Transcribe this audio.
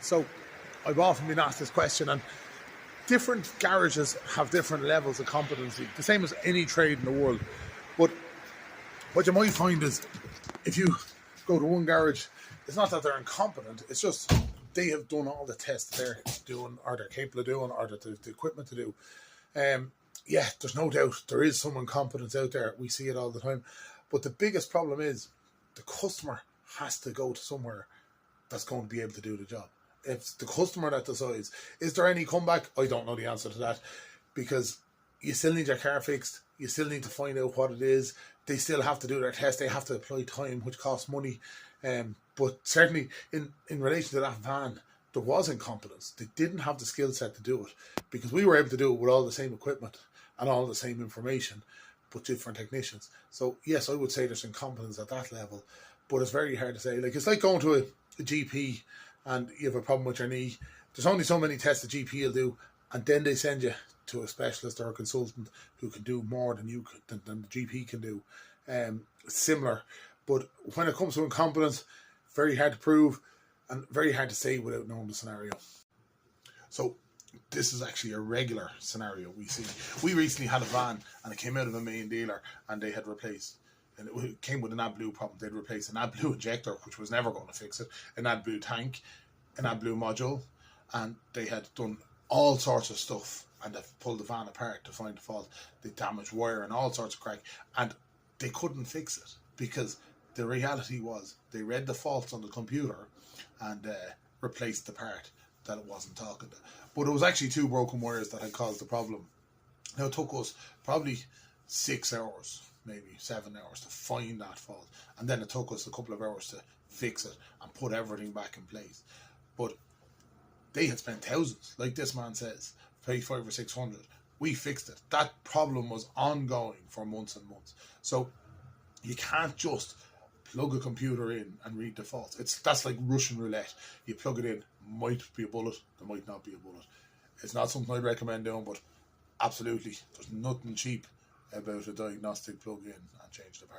So I've often been asked this question, and different garages have different levels of competency, the same as any trade in the world. But what you might find is if you go to one garage, it's not that they're incompetent, it's just they have done all the tests they're doing, or they're capable of doing, or the equipment to do. Yeah, there's no doubt there is some incompetence out there. We see it all the time. But the biggest problem is the customer has to go to somewhere that's going to be able to do the job. If it's the customer that decides, is there any comeback? I don't know the answer to that, because you still need your car fixed. You still need to find out what it is. They still have to do their test. They have to apply time, which costs money. But certainly in relation to that van, there was incompetence. They didn't have the skill set to do it, because we were able to do it with all the same equipment and all the same information, but different technicians. So yes, I would say there's incompetence at that level, but it's very hard to say. Like, it's like going to a GP and you have a problem with your knee. There's only so many tests the GP will do, and then they send you to a specialist or a consultant who can do more than than the GP can do. Similar, but when it comes to incompetence, very hard to prove and very hard to say without knowing the scenario. So this is actually a regular scenario we see. We recently had a van and it came out of a main dealer and they had replaced, and it came with an AdBlue problem. They'd replaced an AdBlue injector, which was never going to fix it, an AdBlue tank, an AdBlue module, and they had done all sorts of stuff, and they've pulled the van apart to find the fault. They damaged wire and all sorts of crack, and they couldn't fix it because the reality was they read the faults on the computer and replaced the part that it wasn't talking to. But it was actually two broken wires that had caused the problem. Now, it took us probably 6 hours, maybe 7 hours to find that fault, and then it took us a couple of hours to fix it and put everything back in place. But they had spent thousands, like this man says, paid 500 or 600. We fixed it. That problem was ongoing for months and months. So you can't just plug a computer in and read the faults. That's like Russian roulette. You plug it in, might be a bullet, there might not be a bullet. It's not something I'd recommend doing, but absolutely, there's nothing cheap about a diagnostic plug in and change the part.